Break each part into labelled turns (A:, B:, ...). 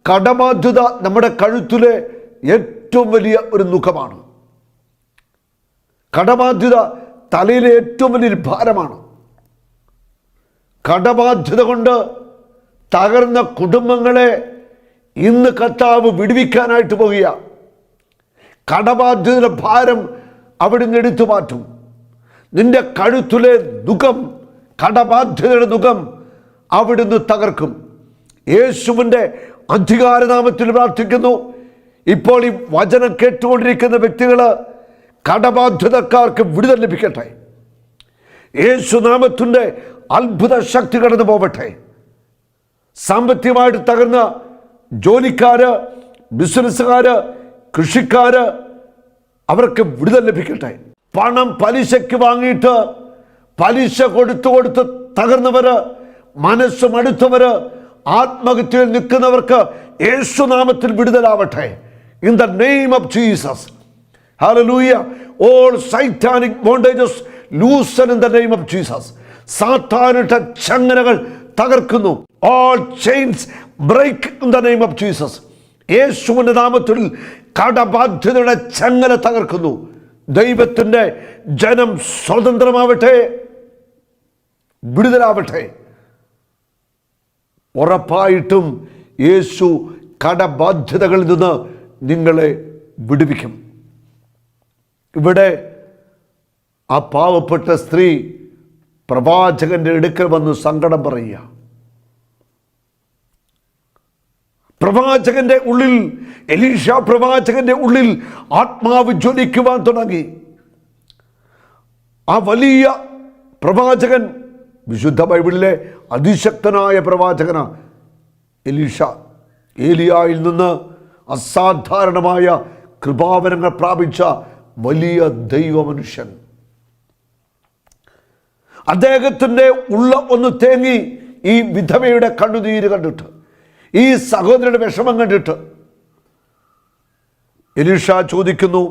A: കടബാധ്യത നമ്മുടെ കഴുത്തിലെ ഏറ്റവും വലിയ ഒരു നുഖമാണ്. കടബാധ്യത തലയിലെ ഏറ്റവും വലിയൊരു ഭാരമാണ്. കടബാധ്യത കൊണ്ട് തകർന്ന കുടുംബങ്ങളെ ഇന്ന് കർത്താവ് വിടുവിക്കാനായിട്ട് പോകുക. കടബാധ്യതയുടെ ഭാരം അവിടുന്ന് എടുത്തു മാറ്റും. നിന്റെ കഴുത്തിലെ നുഖം, കടബാധ്യതയുടെ നുഖം അവിടുന്ന് തകർക്കും. യേശുവിൻ്റെ അധികാരനാമത്തിൽ പ്രാർത്ഥിക്കുന്നു. ഇപ്പോൾ ഈ വചനം കേട്ടുകൊണ്ടിരിക്കുന്ന വ്യക്തികൾ, കടബാധ്യതക്കാർക്ക് വിടുതൽ ലഭിക്കട്ടെ. യേശുനാമത്തിൻ്റെ അത്ഭുത ശക്തി കടന്നു പോകട്ടെ. സാമ്പത്തികമായിട്ട് തകർന്ന ജോലിക്കാര്, ബിസിനസ്സുകാര്, കൃഷിക്കാര്, അവർക്ക് വിടുതൽ ലഭിക്കട്ടെ. പണം പലിശയ്ക്ക് വാങ്ങിയിട്ട് പലിശ കൊടുത്ത് തകർന്നവര്, മനസ്സ് മടുത്തവര്, ആത്മഹത്യയിൽ നിൽക്കുന്നവർക്ക് യേശുനാമത്തിൽ വിടുതലാവട്ടെ. In the name of Jesus. Hallelujah. All satanic bondages loosen in the name of Jesus. സാത്താനിട്ട ചങ്ങലകൾ തകർക്കുന്നു. All chains break in the name of Jesus. യേശുവിൻ്റെ നാമത്തിൽ കടബാധ്യതയുടെ ചങ്ങല തകർക്കുന്നു. ദൈവത്തിൻ്റെ ജനം സ്വതന്ത്രമാവട്ടെ, വിടുതലാവട്ടെ. ഉറപ്പായിട്ടും യേശു കടബാധ്യതകളിൽ നിന്ന് നിങ്ങളെ വിടുവിക്കും. ഇവിടെ ആ പാവപ്പെട്ട സ്ത്രീ പ്രവാചകന്റെ അടുക്കൽ വന്ന് സങ്കടം പറയുക. പ്രവാചകന്റെ ഉള്ളിൽ, എലീഷ പ്രവാചകന്റെ ഉള്ളിൽ ആത്മാവ് ജ്വലിക്കുവാൻ തുടങ്ങി. ആ വലിയ പ്രവാചകൻ, വിശുദ്ധ ബൈബിളിലെ അതിശക്തനായ പ്രവാചകനാണ് എലീഷ. ഏലിയായിൽ നിന്ന് അസാധാരണമായ കൃപാവരങ്ങൾ പ്രാപിച്ച വലിയ ദൈവമനുഷ്യൻ. അദ്ദേഹത്തിൻ്റെ ഉള്ള ഒന്ന് തേങ്ങി ഈ വിധവയുടെ കണ്ണുനീര് കണ്ടിട്ട്, ഈ സഹോദരിയുടെ വിഷമം കണ്ടിട്ട് എലീഷ ചോദിക്കുന്നു,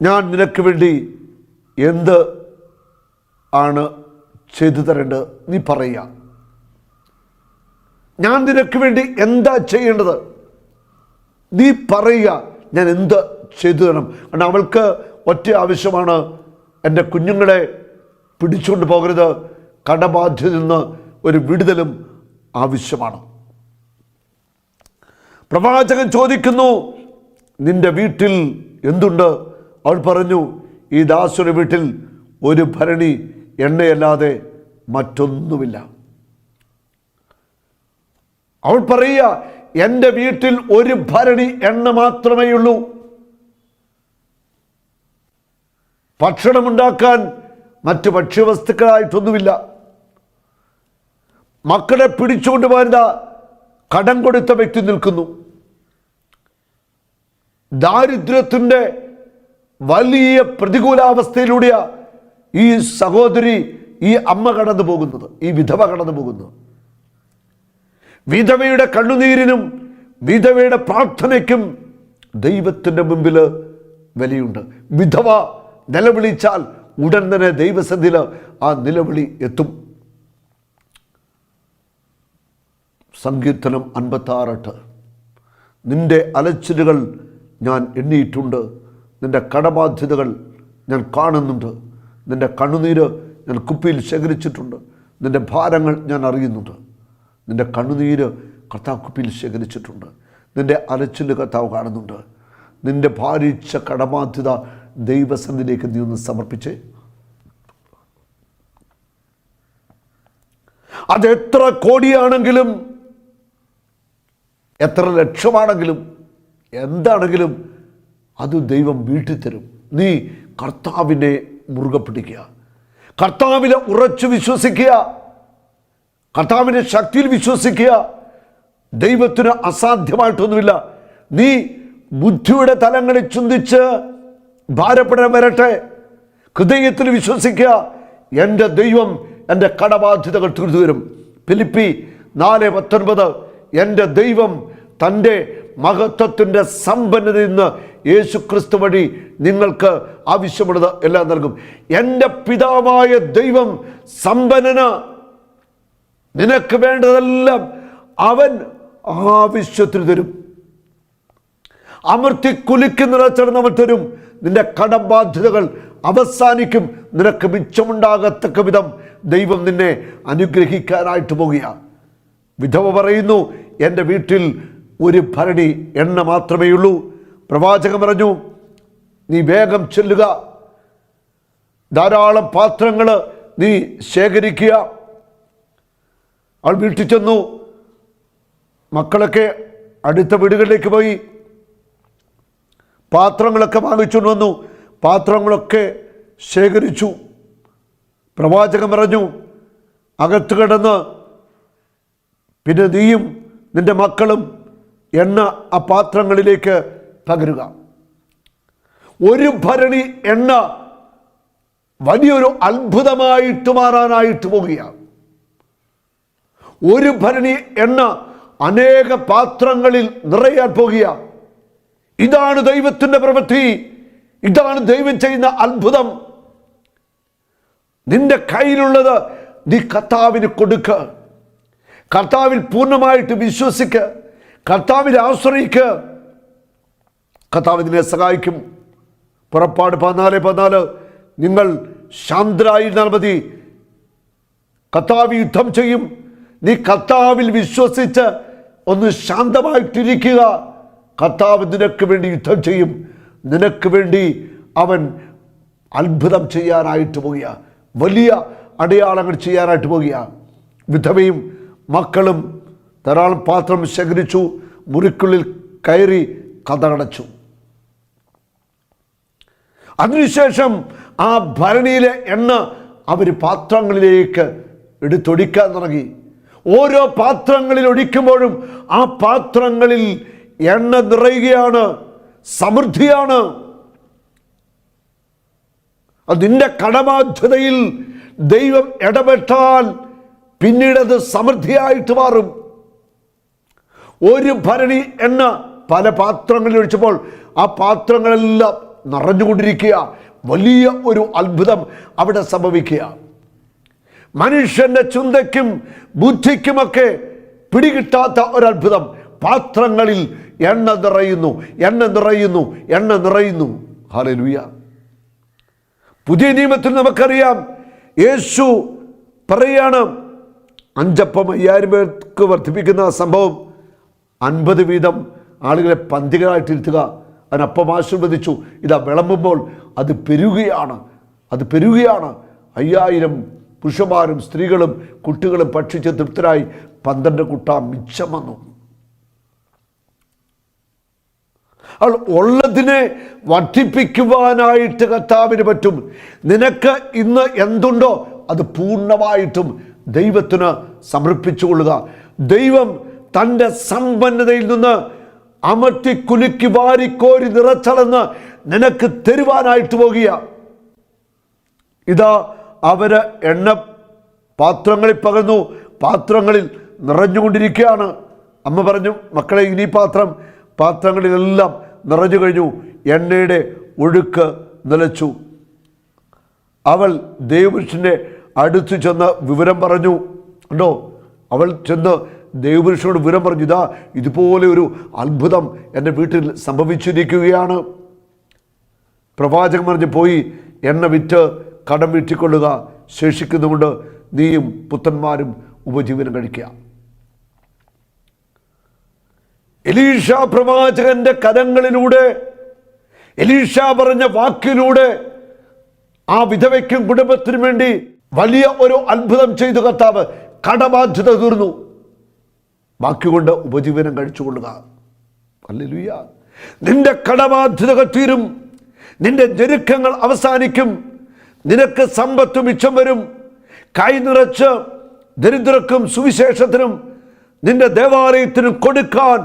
A: ഞാൻ നിനക്ക് വേണ്ടി എന്ത് ആണ് ചെയ്തു തരേണ്ടത്? നീ പറയുക. ഞാൻ നിനക്ക് വേണ്ടി എന്താ ചെയ്യേണ്ടത്? നീ പറയുക, ഞാൻ എന്ത് ചെയ്തു തരണം. കാരണം അവൾക്ക് ഒറ്റ ആവശ്യമാണ്, എൻ്റെ കുഞ്ഞുങ്ങളെ പിടിച്ചുകൊണ്ട് പോകരുത്, കടബാധ്യതയിൽ നിന്ന് ഒരു വിടുതലും ആവശ്യമാണ്. പ്രവാചകൻ ചോദിക്കുന്നു, നിന്റെ വീട്ടിൽ എന്തുണ്ട്? അവൾ പറഞ്ഞു, ഈ ദാസരുടെ വീട്ടിൽ ഒരു ഭരണി എണ്ണയല്ലാതെ മറ്റൊന്നുമില്ല. അവൾ പറയുക, എൻ്റെ വീട്ടിൽ ഒരു ഭരണി എണ്ണ മാത്രമേ ഉള്ളൂ. ഭക്ഷണമുണ്ടാക്കാൻ മറ്റ് ഭക്ഷ്യവസ്തുക്കളായിട്ടൊന്നുമില്ല. മക്കളെ പിടിച്ചുകൊണ്ട് വരുന്ന കടം കൊടുത്ത വ്യക്തി നിൽക്കുന്നു. ദാരിദ്ര്യത്തിൻ്റെ വലിയ പ്രതികൂലാവസ്ഥയിലൂടെയാണ് ഈ സഹോദരി, ഈ അമ്മ കടന്നു പോകുന്നത്, ഈ വിധവ കടന്നു പോകുന്നത്. വിധവയുടെ കണ്ണുനീരിനും വിധവയുടെ പ്രാർത്ഥനയ്ക്കും ദൈവത്തിൻ്റെ മുമ്പിൽ വിലയുണ്ട്. വിധവ നിലവിളിച്ചാൽ ഉടൻ തന്നെ ദൈവസന്നിധിയിൽ ആ നിലവിളി എത്തും. സങ്കീർത്തനം 56:8. നിന്റെ അലച്ചിലുകൾ ഞാൻ എണ്ണിയിട്ടുണ്ട്, നിന്റെ കടബാധ്യതകൾ ഞാൻ കാണുന്നുണ്ട്, നിന്റെ കണ്ണുനീര് ഞാൻ കുപ്പിയിൽ ശേഖരിച്ചിട്ടുണ്ട്, നിന്റെ ഭാരങ്ങൾ ഞാൻ അറിയുന്നുണ്ട്. നിന്റെ കണ്ണുനീര് കർത്താവ് കുപ്പിയിൽ ശേഖരിച്ചിട്ടുണ്ട്, നിന്റെ അലച്ചില് കർത്താവ് കാണുന്നുണ്ട്. നിന്റെ ഭാരിച്ച കടബാധ്യത ദൈവസന്നിധിയിലേക്ക് നീ ഒന്ന് സമർപ്പിച്ചേ. അതെത്ര കോടിയാണെങ്കിലും, എത്ര ലക്ഷമാണെങ്കിലും, എന്താണെങ്കിലും അത് ദൈവം വീട്ടിത്തരും. നീ കർത്താവിനെ മുറുകെ പിടിക്കുക, കർത്താവിനെ ഉറച്ചു വിശ്വസിക്കുക, കർത്താവിൻ്റെ ശക്തിയിൽ വിശ്വസിക്കുക. ദൈവത്തിന് അസാധ്യമായിട്ടൊന്നുമില്ല. നീ ബുദ്ധിയുടെ തലങ്ങളിൽ ചിന്തിച്ച് ഭാരപ്പെടാൻ വരട്ടെ, ഹൃദയത്തിൽ വിശ്വസിക്കുക, എൻ്റെ ദൈവം എൻ്റെ കടബാധ്യതകൾ തീർത്തു തരും. ഫിലിപ്പി 4:19. എൻ്റെ ദൈവം തൻ്റെ മഹത്വത്തിൻ്റെ സമ്പന്നതയിൽ നിന്ന് യേശുക്രിസ്തു വഴി നിങ്ങൾക്ക് ആവശ്യമുള്ളത് എല്ലാം നൽകും. എൻ്റെ പിതാവായ ദൈവം സമ്പന്നന, നിനക്ക് വേണ്ടതെല്ലാം അവൻ ആവശ്യത്തിന് തരും. അമർത്തി കുലുക്കി നിറച്ചിടുന്ന അവൻ തരും. നിന്റെ കടബാധ്യതകൾ അവസാനിക്കും. നിനക്ക് മിച്ചമുണ്ടാകത്തക്ക വിധം ദൈവം നിന്നെ അനുഗ്രഹിക്കാനായിട്ട് പോകുകയാണ്. വിധവ പറയുന്നു, എൻ്റെ വീട്ടിൽ ഒരു ഭരണി എണ്ണ മാത്രമേ ഉള്ളൂ. പ്രവാചകൻ പറഞ്ഞു, നീ വേഗം ചെല്ലുക, ധാരാളം പാത്രങ്ങൾ നീ ശേഖരിക്കുക. അവൾ വീട്ടിൽ ചെന്നു. മക്കളൊക്കെ അടുത്ത വീടുകളിലേക്ക് പോയി പാത്രങ്ങളൊക്കെ വാങ്ങിച്ചുകൊണ്ട് വന്നു. പാത്രങ്ങളൊക്കെ ശേഖരിച്ചു. പ്രവാചകൻ പറഞ്ഞു, അകത്ത് കിടന്ന് പിന്നെ നീയും നിന്റെ മക്കളും എണ്ണ ആ പാത്രങ്ങളിലേക്ക് പകരുക. ഒരു ഭരണി എണ്ണ വലിയൊരു അത്ഭുതമായിട്ട് മാറാനായിട്ട് പോകുകയാണ്. ഒരു ഭരണി എണ്ണ അനേക പാത്രങ്ങളിൽ നിറയാൻ പോകുക. ഇതാണ് ദൈവത്തിൻ്റെ പ്രവൃത്തി. ഇതാണ് ദൈവം ചെയ്യുന്ന അത്ഭുതം. നിന്റെ കയ്യിലുള്ളത് നീ കർത്താവിന് കൊടുക്ക. കർത്താവിൽ പൂർണ്ണമായിട്ട് വിശ്വസിക്ക്. കർത്താവിൽ ആശ്രയിക്ക്. കർത്താവ് നിന്നെ സഹായിക്കും. പുറപ്പാട് 14:14 നിങ്ങൾ ശാന്തരായിരുന്നാൽ മതി, കർത്താവ് യുദ്ധം ചെയ്യും. നീ കർത്താവിൽ വിശ്വസിച്ച് ഒന്ന് ശാന്തമായിട്ടിരിക്കുക. കർത്താവ് നിനക്ക് വേണ്ടി യുദ്ധം ചെയ്യും. നിനക്ക് വേണ്ടി അവൻ അത്ഭുതം ചെയ്യാനായിട്ട് പോകുക. വലിയ അടയാളങ്ങൾ ചെയ്യാനായിട്ട് പോകുക. വിധവയും മക്കളും ധാരാളം പാത്രം ശേഖരിച്ചു. മുറിക്കുള്ളിൽ കയറി കതകടച്ചു. അതിനുശേഷം ആ ഭരണിയിലെ എണ്ണ അവർ പാത്രങ്ങളിലേക്ക് എടുത്തൊഴിക്കാൻ തുടങ്ങി. ഓരോ പാത്രങ്ങളിൽ ഒഴിക്കുമ്പോഴും ആ പാത്രങ്ങളിൽ എണ്ണ നിറയുകയാണ്, സമൃദ്ധിയാണ്. അതിൻ്റെ കടബാധ്യതയിൽ ദൈവം ഇടപെട്ടാൽ പിന്നീടത് സമൃദ്ധിയായിട്ട് മാറും. ഒരു ഭരണി എണ്ണ പല പാത്രങ്ങളിൽ ഒഴിച്ചപ്പോൾ ആ പാത്രങ്ങളെല്ലാം നിറഞ്ഞുകൊണ്ടിരിക്കുക. വലിയ ഒരു അത്ഭുതം അവിടെ സംഭവിക്കുക. മനുഷ്യന്റെ ചിന്തയ്ക്കും ബുദ്ധിക്കുമൊക്കെ പിടികിട്ടാത്ത ഒരത്ഭുതം. പാത്രങ്ങളിൽ എണ്ണ നിറയുന്നു, എണ്ണ നിറയുന്നു, എണ്ണ നിറയുന്നു. ഹല്ലേലൂയ. പുതിയ നിയമത്തിൽ നമുക്കറിയാം, യേശു പറയാണ്, 5 അപ്പം 5000 പേർക്ക് വർദ്ധിപ്പിക്കുന്ന സംഭവം. 50 വീതം ആളുകളെ പന്തികളായിട്ടിരുത്തുക. അതിനപ്പം ആശീർവദിച്ചു. ഇതാ വിളമ്പുമ്പോൾ അത് പെരുകയാണ്, അത് പെരുകയാണ്. 5000 പുരുഷന്മാരും സ്ത്രീകളും കുട്ടികളും ഭക്ഷിച്ച് തൃപ്തരായി. 12 കുട്ട മിച്ചം വന്നു. അവൾ ഉള്ളതിനെ വർദ്ധിപ്പിക്കുവാനായിട്ട് കർത്താവിന് പറ്റും. നിനക്ക് ഇന്ന് എന്തുണ്ടോ അത് പൂർണ്ണമായിട്ടും ദൈവത്തിന് സമർപ്പിച്ചുകൊള്ളുക. ദൈവം തൻ്റെ സമ്പന്നതയിൽ നിന്ന് അമർത്തി കുലുക്കി വാരിക്കോരി നിറച്ചളന്ന് നിനക്ക് തരുവാനായിട്ട് പോകുക. ഇതാ അവര് എണ്ണ പാത്രങ്ങളിൽ പകർന്നു. പാത്രങ്ങളിൽ നിറഞ്ഞുകൊണ്ടിരിക്കുകയാണ്. അമ്മ പറഞ്ഞു, മക്കളെ ഇനി പാത്രങ്ങളിലെല്ലാം നിറഞ്ഞു കഴിഞ്ഞു. എണ്ണയുടെ ഒഴുക്ക് നിലച്ചു. അവൾ ദൈവപുരുഷൻ്റെ അടുത്ത് ചെന്ന് വിവരം പറഞ്ഞു. ഉണ്ടോ, അവൾ ചെന്ന് ദൈവപുരുഷനോട് വിവരം പറഞ്ഞു, ഇതാ ഇതുപോലെ ഒരു അത്ഭുതം എൻ്റെ വീട്ടിൽ സംഭവിച്ചിരിക്കുകയാണ്. പ്രവാചകൻ പറഞ്ഞു, പോയി എണ്ണ വിറ്റ് കടം വീട്ടിക്കൊള്ളുക, ശേഷിക്കുന്നുകൊണ്ട് നീയും പുത്രന്മാരും ഉപജീവനം കഴിക്കുക. എലീഷ പ്രവാചകന്റെ കരങ്ങളിലൂടെ, എലീഷ പറഞ്ഞ വാക്കിലൂടെ ആ വിധവയ്ക്കും കുടുംബത്തിനും വേണ്ടി വലിയ ഒരു അത്ഭുതം ചെയ്തു കർത്താവ്. കടബാധ്യത തീർന്നു. ബാക്കി കൊണ്ട് ഉപജീവനം കഴിച്ചുകൊള്ളുക. ഹല്ലേലൂയ. നിന്റെ കടബാധ്യതകൾ തീരും. നിന്റെ ഞെരുക്കങ്ങൾ അവസാനിക്കും. നിനക്ക് സമ്പത്ത് മിച്ചം വരും. കൈ നിറച്ച് ദരിദ്രർക്കും സുവിശേഷത്തിനും നിന്റെ ദേവാലയത്തിനും കൊടുക്കാൻ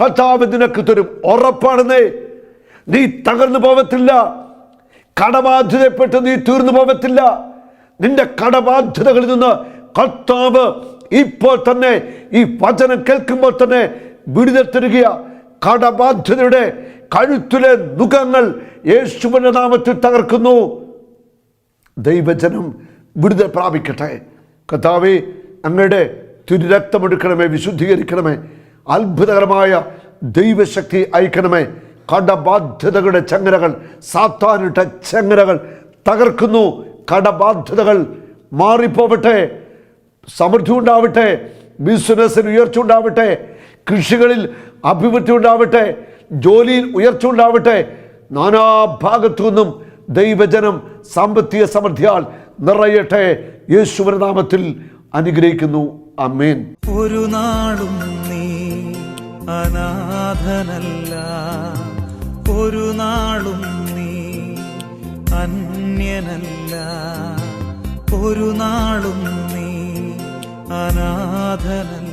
A: കർത്താവ് നിനക്ക് തരും. ഉറപ്പാണെന്നേ. നീ തകർന്നു പോവത്തില്ല. കടബാധ്യതപ്പെട്ട് നീ തീർന്നു പോവത്തില്ല. നിന്റെ കടബാധ്യതകളിൽ നിന്ന് കർത്താവ് ഇപ്പോൾ തന്നെ ഈ വചനം കേൾക്കുമ്പോൾ തന്നെ വിടുതൽ തരിക. കടബാധ്യതയുടെ കഴുത്തിലെ നുകങ്ങൾ യേശുവിന്റെ നാമത്തിൽ തകർക്കുന്നു. ദൈവജനം വിടുതൽ പ്രാപിക്കട്ടെ. കർത്താവേ, അങ്ങയുടെ തിരുരക്തമെടുക്കണമേ, വിശുദ്ധീകരിക്കണമേ. അത്ഭുതകരമായ ദൈവശക്തി അയക്കണമേ. കടബാധ്യതകളുടെ ചങ്ങലകൾ, സാത്താനിട്ട ചങ്ങലകൾ തകർക്കുന്നു. കടബാധ്യതകൾ മാറിപ്പോവട്ടെ. സമൃദ്ധി ഉണ്ടാവട്ടെ. ബിസിനസ്സിന് ഉയർച്ച ഉണ്ടാവട്ടെ. കൃഷികളിൽ അഭിവൃദ്ധി ഉണ്ടാവട്ടെ. ജോലിയിൽ ഉയർച്ച ഉണ്ടാവട്ടെ. നാനാഭാഗത്തു നിന്നും ദൈവജനം സാമ്പത്തിക സമൃദ്ധിയാൽ നിറയട്ടെ. യേശുവിന്റെ നാമത്തിൽ അനുഗ്രഹിക്കുന്നു. ആമേൻ.
B: ഒരു നാളും നീ അനാഥനല്ല, ഒരു നാളും നീ അന്യനല്ല, ഒരു നാളും നീ അനാഥനല്ല.